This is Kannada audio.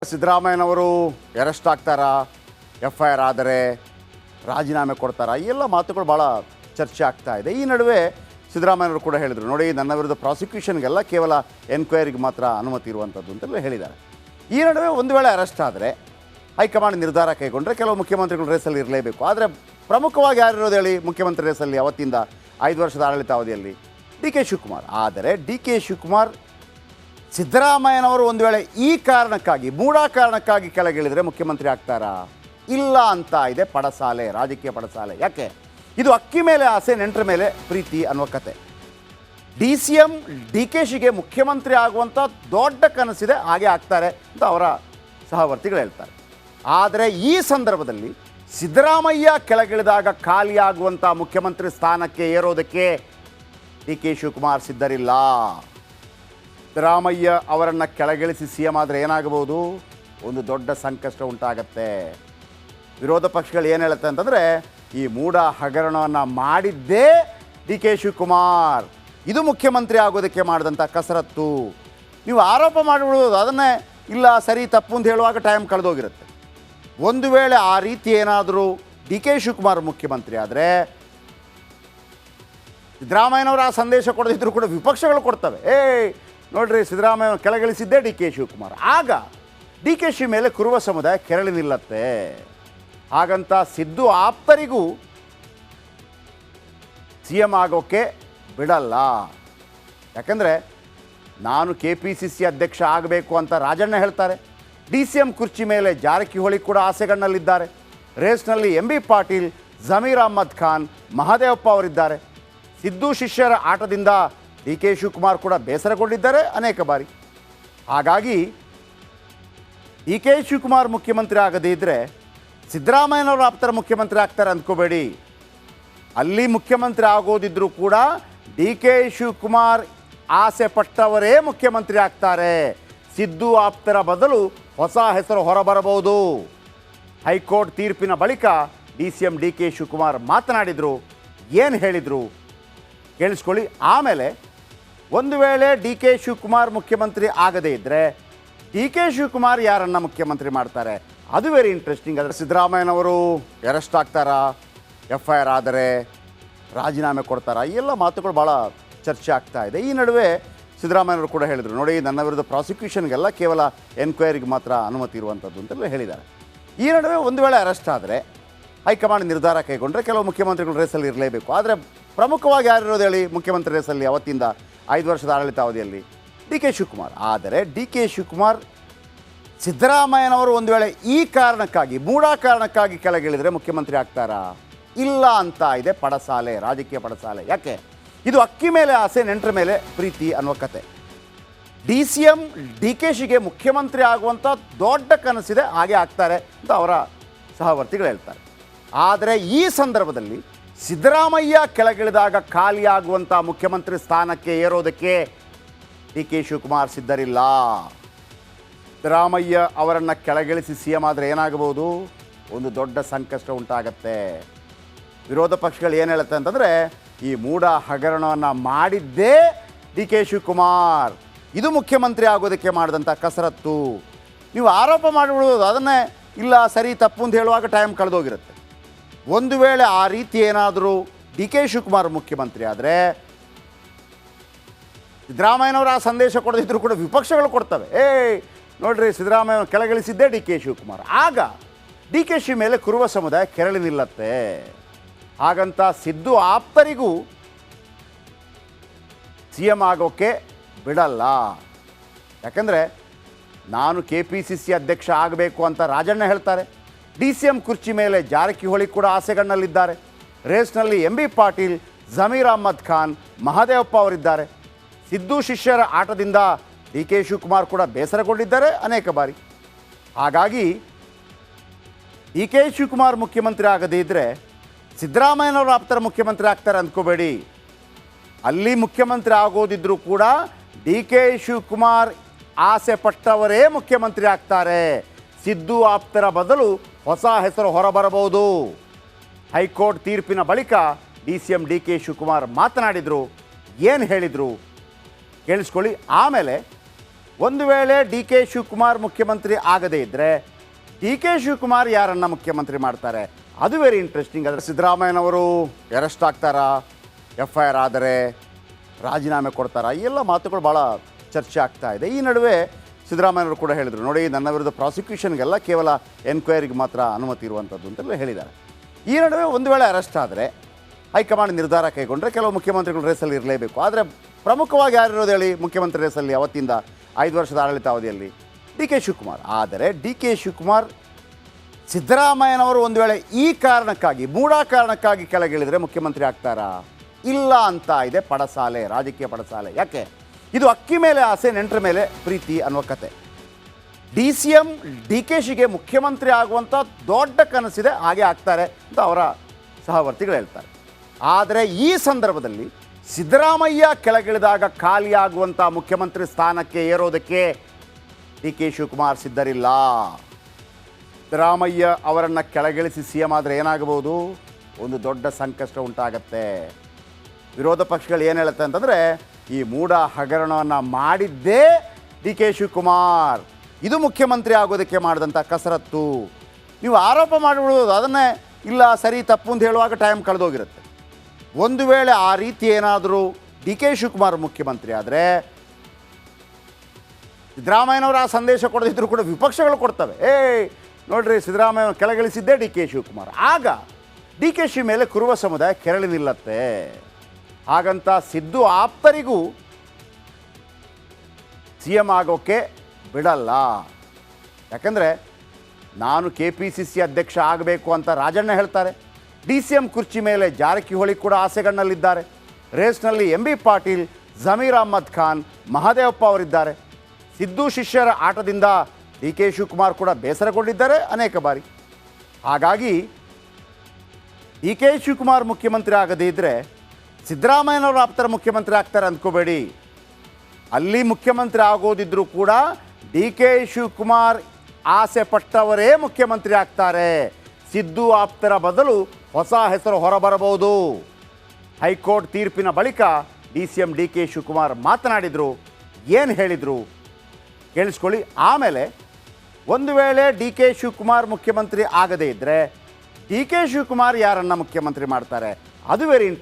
ಸಿದ್ದರಾಮಯ್ಯನವರು ಅರೆಸ್ಟ್ ಆಗ್ತಾರಾ, FIR ಆದರೆ ರಾಜೀನಾಮೆ ಕೊಡ್ತಾರಾ, ಈ ಎಲ್ಲ ಮಾತುಗಳು ಭಾಳ ಚರ್ಚೆ ಆಗ್ತಾ ಇದೆ. ಈ ನಡುವೆ ಸಿದ್ದರಾಮಯ್ಯನವರು ಕೂಡ ಹೇಳಿದರು, ನೋಡಿ ನನ್ನ ವಿರುದ್ಧ ಪ್ರಾಸಿಕ್ಯೂಷನ್ಗೆಲ್ಲ ಕೇವಲ ಎನ್ಕ್ವೈರಿಗೆ ಮಾತ್ರ ಅನುಮತಿ ಇರುವಂಥದ್ದು ಅಂತೆಲ್ಲ ಹೇಳಿದ್ದಾರೆ. ಈ ನಡುವೆ ಒಂದು ವೇಳೆ ಅರೆಸ್ಟ್ ಆದರೆ ಹೈಕಮಾಂಡ್ ನಿರ್ಧಾರ ಕೈಗೊಂಡ್ರೆ ಕೆಲವು ಮುಖ್ಯಮಂತ್ರಿಗಳು ರೇಸಲ್ಲಿ ಇರಲೇಬೇಕು. ಆದರೆ ಪ್ರಮುಖವಾಗಿ ಯಾರಿರೋದು ಹೇಳಿ ಮುಖ್ಯಮಂತ್ರಿ ರೇಸಲ್ಲಿ ಅವತ್ತಿಂದ 5 ವರ್ಷದ ಆಡಳಿತಾವಧಿಯಲ್ಲಿ DK ಶಿವಕುಮಾರ್. ಆದರೆ DK ಶಿವಕುಮಾರ್ ಸಿದ್ದರಾಮಯ್ಯನವರು ಒಂದು ವೇಳೆ ಈ ಕಾರಣಕ್ಕಾಗಿ ಮೂಢ ಕಾರಣಕ್ಕಾಗಿ ಕೆಳಗಿಳಿದ್ರೆ ಮುಖ್ಯಮಂತ್ರಿ ಆಗ್ತಾರಾ? ಇಲ್ಲ ಅಂತ ಇದೆ ಪಡಸಾಲೆ, ರಾಜಕೀಯ ಪಡಸಾಲೆ. ಯಾಕೆ? ಇದು ಅಕ್ಕಿ ಮೇಲೆ ಆಸೆ ನೆಂಟರ ಮೇಲೆ ಪ್ರೀತಿ ಅನ್ನುವ ಕತೆ. DCM DKಶಿಗೆ ಮುಖ್ಯಮಂತ್ರಿ ಆಗುವಂಥ ದೊಡ್ಡ ಕನಸಿದೆ, ಹಾಗೆ ಆಗ್ತಾರೆ ಅಂತ ಅವರ ಸಹವರ್ತಿಗಳು ಹೇಳ್ತಾರೆ. ಆದರೆ ಈ ಸಂದರ್ಭದಲ್ಲಿ ಸಿದ್ದರಾಮಯ್ಯ ಕೆಳಗಿಳಿದಾಗ ಖಾಲಿಯಾಗುವಂಥ ಮುಖ್ಯಮಂತ್ರಿ ಸ್ಥಾನಕ್ಕೆ ಏರೋದಕ್ಕೆ DK ಶಿವಕುಮಾರ್ ಸಿದ್ಧರಿಲ್ಲ. ಸಿದ್ದರಾಮಯ್ಯ ಅವರನ್ನು ಕೆಳಗಿಳಿಸಿ CM ಆದರೆ ಏನಾಗಬಹುದು? ಒಂದು ದೊಡ್ಡ ಸಂಕಷ್ಟ ಉಂಟಾಗತ್ತೆ. ವಿರೋಧ ಪಕ್ಷಗಳು ಏನು ಹೇಳುತ್ತೆ ಅಂತಂದರೆ, ಈ ಮೂಢ ಹಗರಣವನ್ನು ಮಾಡಿದ್ದೇ DK ಶಿವಕುಮಾರ್, ಇದು ಮುಖ್ಯಮಂತ್ರಿ ಆಗೋದಕ್ಕೆ ಮಾಡಿದಂಥ ಕಸರತ್ತು. ನೀವು ಆರೋಪ ಮಾಡಿಬಿಡೋದು, ಅದನ್ನೇ ಇಲ್ಲ ಸರಿ ತಪ್ಪು ಅಂತ ಹೇಳುವಾಗ ಟೈಮ್ ಕಳೆದೋಗಿರುತ್ತೆ. ಒಂದು ವೇಳೆ ಆ ರೀತಿ ಏನಾದರೂ DK ಶಿವಕುಮಾರ್ ಮುಖ್ಯಮಂತ್ರಿ ಆದರೆ, ಸಿದ್ದರಾಮಯ್ಯನವರು ಆ ಸಂದೇಶ ಕೊಡದಿದ್ದರೂ ಕೂಡ ವಿಪಕ್ಷಗಳು ಕೊಡ್ತವೆ, ನೋಡ್ರಿ ಸಿದ್ದರಾಮಯ್ಯ ಕೆಳಗಿಳಿಸಿದ್ದೇ DK ಶಿವಕುಮಾರ್. ಆಗ DKಶಿ ಮೇಲೆ ಕುರುವ ಸಮುದಾಯ ಕೆರಳಿ ನಿಲ್ಲತ್ತೆ. ಹಾಗಂತ ಸಿದ್ದು ಆಪ್ತರಿಗೂ CM ಆಗೋಕ್ಕೆ ಬಿಡಲ್ಲ. ಯಾಕಂದರೆ ನಾನು KPCC ಅಧ್ಯಕ್ಷ ಆಗಬೇಕು ಅಂತ ರಾಜಣ್ಣ ಹೇಳ್ತಾರೆ. DCM ಕುರ್ಚಿ ಮೇಲೆ ಜಾರಕಿಹೊಳಿ ಕೂಡ ಆಸೆಗಣ್ಣಲ್ಲಿದ್ದಾರೆ. ರೇಸ್ನಲ್ಲಿ MB ಪಾಟೀಲ್, ಜಮೀರ್ ಅಹ್ಮದ್ ಖಾನ್, ಮಹದೇವಪ್ಪ ಅವರಿದ್ದಾರೆ. ಸಿದ್ದು ಶಿಷ್ಯರ ಆಟದಿಂದ DK ಶಿವಕುಮಾರ್ ಕೂಡ ಬೇಸರಗೊಂಡಿದ್ದಾರೆ ಅನೇಕ ಬಾರಿ. ಹಾಗಾಗಿ DK ಶಿವಕುಮಾರ್ ಮುಖ್ಯಮಂತ್ರಿ ಆಗದೇ ಇದ್ದರೆ ಸಿದ್ದರಾಮಯ್ಯನವರು ಆಪ್ತರ ಮುಖ್ಯಮಂತ್ರಿ ಆಗ್ತಾರೆ ಅಂದ್ಕೋಬೇಡಿ. ಅಲ್ಲಿ ಮುಖ್ಯಮಂತ್ರಿ ಆಗೋದಿದ್ರೂ ಕೂಡ DK ಶಿವಕುಮಾರ್ ಆಸೆ ಪಟ್ಟವರೇ ಮುಖ್ಯಮಂತ್ರಿ ಆಗ್ತಾರೆ. ಸಿದ್ದು ಆಪ್ತರ ಬದಲು ಹೊಸ ಹೆಸರು ಹೊರಬರಬಹುದು. ಹೈಕೋರ್ಟ್ ತೀರ್ಪಿನ ಬಳಿಕ DCM DK ಶಿವಕುಮಾರ್ ಮಾತನಾಡಿದರು. ಏನು ಹೇಳಿದರು ಕೇಳಿಸ್ಕೊಳ್ಳಿ. ಆಮೇಲೆ ಒಂದು ವೇಳೆ DK ಶಿವಕುಮಾರ್ ಮುಖ್ಯಮಂತ್ರಿ ಆಗದೇ ಇದ್ದರೆ DK ಶಿವಕುಮಾರ್ ಯಾರನ್ನು ಮುಖ್ಯಮಂತ್ರಿ ಮಾಡ್ತಾರೆ, ಅದು ವೆರಿ ಇಂಟ್ರೆಸ್ಟಿಂಗ್. ಆದರೆ ಸಿದ್ದರಾಮಯ್ಯನವರು ಅರೆಸ್ಟ್ ಆಗ್ತಾರಾ, FIR ಆದರೆ ರಾಜೀನಾಮೆ ಕೊಡ್ತಾರಾ, ಈ ಎಲ್ಲ ಮಾತುಗಳು ಭಾಳ ಚರ್ಚೆ ಆಗ್ತಾ ಇದೆ. ಈ ನಡುವೆ ಸಿದ್ದರಾಮಯ್ಯನವರು ಕೂಡ ಹೇಳಿದರು, ನೋಡಿ ನನ್ನ ವಿರುದ್ಧ ಪ್ರಾಸಿಕ್ಯೂಷನ್ಗೆಲ್ಲ ಕೇವಲ ಎನ್ಕ್ವೈರಿಗೆ ಮಾತ್ರ ಅನುಮತಿ ಇರುವಂಥದ್ದು ಅಂತೆಲ್ಲ ಹೇಳಿದ್ದಾರೆ. ಈ ನಡುವೆ ಒಂದು ವೇಳೆ ಅರೆಸ್ಟ್ ಆದರೆ ಹೈಕಮಾಂಡ್ ನಿರ್ಧಾರ ಕೈಗೊಂಡ್ರೆ ಕೆಲವು ಮುಖ್ಯಮಂತ್ರಿಗಳು ರೇಸಲ್ಲಿ ಇರಲೇಬೇಕು. ಆದರೆ ಪ್ರಮುಖವಾಗಿ ಯಾರಿರೋದು ಹೇಳಿ ಮುಖ್ಯಮಂತ್ರಿ ರೇಸಲ್ಲಿ ಅವತ್ತಿಂದ 5 ವರ್ಷದ ಆಡಳಿತಾವಧಿಯಲ್ಲಿ DK ಶಿವಕುಮಾರ್. ಆದರೆ DK ಶಿವಕುಮಾರ್ ಸಿದ್ದರಾಮಯ್ಯನವರು ಒಂದು ವೇಳೆ ಈ ಕಾರಣಕ್ಕಾಗಿ ಮೂಢ ಕಾರಣಕ್ಕಾಗಿ ಕೆಳಗಿಳಿದ್ರೆ ಮುಖ್ಯಮಂತ್ರಿ ಆಗ್ತಾರಾ? ಇಲ್ಲ ಅಂತ ಇದೆ ಪಡಸಾಲೆ, ರಾಜಕೀಯ ಪಡಸಾಲೆ. ಯಾಕೆ? ಇದು ಅಕ್ಕಿ ಮೇಲೆ ಆಸೆ ನೆಂಟರ ಮೇಲೆ ಪ್ರೀತಿ ಅನ್ನುವ ಕತೆ. DCM DKಶಿಗೆ ಮುಖ್ಯಮಂತ್ರಿ ಆಗುವಂಥ ದೊಡ್ಡ ಕನಸಿದೆ, ಹಾಗೆ ಆಗ್ತಾರೆ ಅಂತ ಅವರ ಸಹವರ್ತಿಗಳು ಹೇಳ್ತಾರೆ. ಆದರೆ ಈ ಸಂದರ್ಭದಲ್ಲಿ ಸಿದ್ದರಾಮಯ್ಯ ಕೆಳಗಿಳಿದಾಗ ಖಾಲಿಯಾಗುವಂಥ ಮುಖ್ಯಮಂತ್ರಿ ಸ್ಥಾನಕ್ಕೆ ಏರೋದಕ್ಕೆ DK ಶಿವಕುಮಾರ್ ಸಿದ್ಧರಿಲ್ಲ. ಸಿದ್ದರಾಮಯ್ಯ ಅವರನ್ನು ಕೆಳಗಿಳಿಸಿ CM ಆದರೆ ಏನಾಗಬಹುದು? ಒಂದು ದೊಡ್ಡ ಸಂಕಷ್ಟ ಉಂಟಾಗತ್ತೆ. ವಿರೋಧ ಪಕ್ಷಗಳು ಏನು ಹೇಳುತ್ತೆ ಅಂತಂದರೆ, ಈ ಮೂಢ ಹಗರಣವನ್ನು ಮಾಡಿದ್ದೇ DK ಶಿವಕುಮಾರ್, ಇದು ಮುಖ್ಯಮಂತ್ರಿ ಆಗೋದಕ್ಕೆ ಮಾಡಿದಂಥ ಕಸರತ್ತು. ನೀವು ಆರೋಪ ಮಾಡಿಬಿಡೋದು, ಅದನ್ನೇ ಇಲ್ಲ ಸರಿ ತಪ್ಪು ಅಂತ ಹೇಳುವಾಗ ಟೈಮ್ ಕಳೆದೋಗಿರುತ್ತೆ. ಒಂದು ವೇಳೆ ಆ ರೀತಿ ಏನಾದರೂ DK ಶಿವಕುಮಾರ್ ಮುಖ್ಯಮಂತ್ರಿ ಆದರೆ, ಸಿದ್ದರಾಮಯ್ಯನವರು ಆ ಸಂದೇಶ ಕೊಡದಿದ್ದರೂ ಕೂಡ ವಿಪಕ್ಷಗಳು ಕೊಡ್ತವೆ, ನೋಡ್ರಿ ಸಿದ್ದರಾಮಯ್ಯ ಕೆಳಗಿಳಿಸಿದ್ದೇ DK ಶಿವಕುಮಾರ್. ಆಗ DKಶಿ ಮೇಲೆ ಕುರುವ ಸಮುದಾಯ ಕೆರಳಿ ನಿಲ್ಲತ್ತೆ. ಹಾಗಂತ ಸಿದ್ದು ಆಪ್ತರಿಗೂ CM ಆಗೋಕ್ಕೆ ಬಿಡಲ್ಲ. ಯಾಕಂದರೆ ನಾನು KPCC ಅಧ್ಯಕ್ಷ ಆಗಬೇಕು ಅಂತ ರಾಜಣ್ಣ ಹೇಳ್ತಾರೆ. DCM ಕುರ್ಚಿ ಮೇಲೆ ಜಾರಕಿಹೊಳಿ ಕೂಡ ಆಸೆಗಣ್ಣಲ್ಲಿದ್ದಾರೆ. ರೇಸ್ನಲ್ಲಿ MB ಪಾಟೀಲ್, ಜಮೀರ್ ಅಹ್ಮದ್ ಖಾನ್, ಮಹದೇವಪ್ಪ ಅವರಿದ್ದಾರೆ. ಸಿದ್ದು ಶಿಷ್ಯರ ಆಟದಿಂದ DK ಶಿವಕುಮಾರ್ ಕೂಡ ಬೇಸರಗೊಂಡಿದ್ದಾರೆ ಅನೇಕ ಬಾರಿ. ಹಾಗಾಗಿ DK ಶಿವಕುಮಾರ್ ಮುಖ್ಯಮಂತ್ರಿ ಆಗದೇ ಇದ್ದರೆ ಸಿದ್ದರಾಮಯ್ಯನವರು ಆಪ್ತರ ಮುಖ್ಯಮಂತ್ರಿ ಆಗ್ತಾರೆ ಅಂದ್ಕೋಬೇಡಿ. ಅಲ್ಲಿ ಮುಖ್ಯಮಂತ್ರಿ ಆಗೋದಿದ್ರೂ ಕೂಡ DK ಶಿವಕುಮಾರ್ ಆಸೆ ಪಟ್ಟವರೇ ಮುಖ್ಯಮಂತ್ರಿ ಆಗ್ತಾರೆ. ಸಿದ್ದು ಆಪ್ತರ ಬದಲು ಹೊಸ ಹೆಸರು ಹೊರಬರಬಹುದು. ಹೈಕೋರ್ಟ್ ತೀರ್ಪಿನ ಬಳಿಕ DCM DK ಶಿವಕುಮಾರ್ ಮಾತನಾಡಿದರು. ಏನು ಹೇಳಿದರು ಕೇಳಿಸ್ಕೊಳ್ಳಿ. ಆಮೇಲೆ ಒಂದು ವೇಳೆ ಡಿ ಕೆ ಶಿವಕುಮಾರ್ ಮುಖ್ಯಮಂತ್ರಿ ಆಗದೇ ಇದ್ದರೆ ಡಿ ಕೆ ಶಿವಕುಮಾರ್ ಯಾರನ್ನು ಮುಖ್ಯಮಂತ್ರಿ ಮಾಡ್ತಾರೆ? ಅದು ವೆರಿ ಇಂಟ್ರೆಸ್ಟಿಂಗ್. ಆದರೆ ಸಿದ್ದರಾಮಯ್ಯನವರು ಅರೆಸ್ಟ್ ಆಗ್ತಾರಾ, FIR ಆದರೆ ರಾಜೀನಾಮೆ ಕೊಡ್ತಾರಾ, ಈ ಎಲ್ಲ ಮಾತುಗಳು ಭಾಳ ಚರ್ಚೆ ಆಗ್ತಾ ಇದೆ. ಈ ನಡುವೆ ಸಿದ್ದರಾಮಯ್ಯನವರು ಕೂಡ ಹೇಳಿದರು, ನೋಡಿ ನನ್ನ ವಿರುದ್ಧ ಪ್ರಾಸಿಕ್ಯೂಷನ್ಗೆಲ್ಲ ಕೇವಲ ಎನ್ಕ್ವೈರಿಗೆ ಮಾತ್ರ ಅನುಮತಿ ಇರುವಂಥದ್ದು ಅಂತೆಲ್ಲ ಹೇಳಿದ್ದಾರೆ. ಈ ನಡುವೆ ಒಂದು ವೇಳೆ ಅರೆಸ್ಟ್ ಆದರೆ ಹೈಕಮಾಂಡ್ ನಿರ್ಧಾರ ಕೈಗೊಂಡ್ರೆ ಕೆಲವು ಮುಖ್ಯಮಂತ್ರಿಗಳು ರೇಸಲ್ಲಿ ಇರಲೇಬೇಕು. ಆದರೆ ಪ್ರಮುಖವಾಗಿ ಯಾರಿರೋದು ಹೇಳಿ ಮುಖ್ಯಮಂತ್ರಿ ರೇಸಲ್ಲಿ ಅವತ್ತಿಂದ 5 ವರ್ಷದ ಆಡಳಿತಾವಧಿಯಲ್ಲಿ? D K Shivakumar. ಆದರೆ ಡಿ ಕೆ ಶಿವಕುಮಾರ್ ಸಿದ್ದರಾಮಯ್ಯನವರು ಒಂದು ವೇಳೆ ಈ ಕಾರಣಕ್ಕಾಗಿ ಮೂಢ ಕಾರಣಕ್ಕಾಗಿ ಕೆಳಗಿಳಿದರೆ ಮುಖ್ಯಮಂತ್ರಿ ಆಗ್ತಾರಾ? ಇಲ್ಲ ಅಂತ ಇದೆ ಪಡಸಾಲೆ, ರಾಜಕೀಯ ಪಡಸಾಲೆ. ಯಾಕೆ? ಇದು ಅಕ್ಕಿ ಮೇಲೆ ಆಸೆ, ನೆಂಟರ ಮೇಲೆ ಪ್ರೀತಿ ಅನ್ನೋ ಕತೆ. DCM DKಶಿಗೆ ಮುಖ್ಯಮಂತ್ರಿ ಆಗುವಂಥ ದೊಡ್ಡ ಕನಸಿದೆ, ಹಾಗೆ ಆಗ್ತಾರೆ ಅಂತ ಅವರ ಸಹವರ್ತಿಗಳು ಹೇಳ್ತಾರೆ. ಆದರೆ ಈ ಸಂದರ್ಭದಲ್ಲಿ ಸಿದ್ದರಾಮಯ್ಯ ಕೆಳಗಿಳಿದಾಗ ಖಾಲಿಯಾಗುವಂಥ ಮುಖ್ಯಮಂತ್ರಿ ಸ್ಥಾನಕ್ಕೆ ಏರೋದಕ್ಕೆ ಡಿ ಕೆ ಶಿವಕುಮಾರ್ ಸಿದ್ಧರಿಲ್ಲ. ಸಿದ್ದರಾಮಯ್ಯ ಅವರನ್ನು ಕೆಳಗಿಳಿಸಿ CM ಆದರೆ ಏನಾಗಬಹುದು? ಒಂದು ದೊಡ್ಡ ಸಂಕಷ್ಟ ಉಂಟಾಗತ್ತೆ. ವಿರೋಧ ಪಕ್ಷಗಳು ಏನು ಹೇಳುತ್ತೆ ಅಂತಂದರೆ, ಈ ಮೂಢ ಹಗರಣವನ್ನು ಮಾಡಿದ್ದೇ ಡಿ ಕೆ ಶಿವಕುಮಾರ್, ಇದು ಮುಖ್ಯಮಂತ್ರಿ ಆಗೋದಕ್ಕೆ ಮಾಡಿದಂಥ ಕಸರತ್ತು. ನೀವು ಆರೋಪ ಮಾಡಿಬಿಡೋದು, ಅದನ್ನೇ ಇಲ್ಲ ಸರಿ ತಪ್ಪು ಅಂತ ಹೇಳುವಾಗ ಟೈಮ್ ಕಳೆದೋಗಿರುತ್ತೆ. ಒಂದು ವೇಳೆ ಆ ರೀತಿ ಏನಾದರೂ ಡಿ ಕೆ ಶಿವಕುಮಾರ್ ಮುಖ್ಯಮಂತ್ರಿ ಆದರೆ ಸಿದ್ದರಾಮಯ್ಯನವರು ಆ ಸಂದೇಶ ಕೊಡದಿದ್ದರೂ ಕೂಡ ವಿಪಕ್ಷಗಳು ಕೊಡ್ತವೆ, ನೋಡ್ರಿ ಸಿದ್ದರಾಮಯ್ಯ ಕೆಳಗಿಳಿಸಿದ್ದೇ ಡಿ ಕೆ ಶಿವಕುಮಾರ್. ಆಗ ಡಿ ಕೆ ಶಿ ಮೇಲೆ ಕುರುವ ಸಮುದಾಯ ಕೆರಳಿ ನಿಲ್ಲತ್ತೆ. ಹಾಗಂತ ಸಿದ್ದು ಆಪ್ತರಿಗೂ CM ಆಗೋಕ್ಕೆ ಬಿಡಲ್ಲ. ಯಾಕಂದರೆ ನಾನು KPCC ಅಧ್ಯಕ್ಷ ಆಗಬೇಕು ಅಂತ ರಾಜಣ್ಣ ಹೇಳ್ತಾರೆ. DCM ಕುರ್ಚಿ ಮೇಲೆ ಜಾರಕಿಹೊಳಿ ಕೂಡ ಆಸೆಗಣ್ಣಲ್ಲಿದ್ದಾರೆ. ರೇಸ್ನಲ್ಲಿ MB ಪಾಟೀಲ್, ಜಮೀರ್ ಅಹ್ಮದ್ ಖಾನ್, ಮಹದೇವಪ್ಪ ಅವರಿದ್ದಾರೆ. ಸಿದ್ದು ಶಿಷ್ಯರ ಆಟದಿಂದ ಡಿ ಕೆ ಶಿವಕುಮಾರ್ ಕೂಡ ಬೇಸರಗೊಂಡಿದ್ದಾರೆ ಅನೇಕ ಬಾರಿ. ಹಾಗಾಗಿ ಡಿ ಕೆ ಶಿವಕುಮಾರ್ ಮುಖ್ಯಮಂತ್ರಿ ಆಗದೇ ಇದ್ದರೆ ಸಿದ್ದರಾಮಯ್ಯನವರು ಆಪ್ತರ ಮುಖ್ಯಮಂತ್ರಿ ಆಗ್ತಾರೆ ಅಂದ್ಕೋಬೇಡಿ. ಅಲ್ಲಿ ಮುಖ್ಯಮಂತ್ರಿ ಆಗೋದಿದ್ರೂ ಕೂಡ ಡಿ ಕೆ ಶಿವಕುಮಾರ್ ಆಸೆ ಪಟ್ಟವರೇ ಮುಖ್ಯಮಂತ್ರಿ ಆಗ್ತಾರೆ. ಸಿದ್ದು ಆಪ್ತರ ಬದಲು ಹೊಸ ಹೆಸರು ಹೊರಬರಬಹುದು. ಹೈಕೋರ್ಟ್ ತೀರ್ಪಿನ ಬಳಿಕ DCM ಡಿ ಕೆ ಶಿವಕುಮಾರ್ ಮಾತನಾಡಿದರು. ಏನು ಹೇಳಿದರು ಕೇಳಿಸ್ಕೊಳ್ಳಿ. ಆಮೇಲೆ ಒಂದು ವೇಳೆ ಡಿ ಕೆ ಶಿವಕುಮಾರ್ ಮುಖ್ಯಮಂತ್ರಿ ಆಗದೇ ಇದ್ದರೆ ಡಿ ಕೆ ಶಿವಕುಮಾರ್ ಯಾರನ್ನು ಮುಖ್ಯಮಂತ್ರಿ ಮಾಡ್ತಾರೆ? ಅದು ವೆರಿ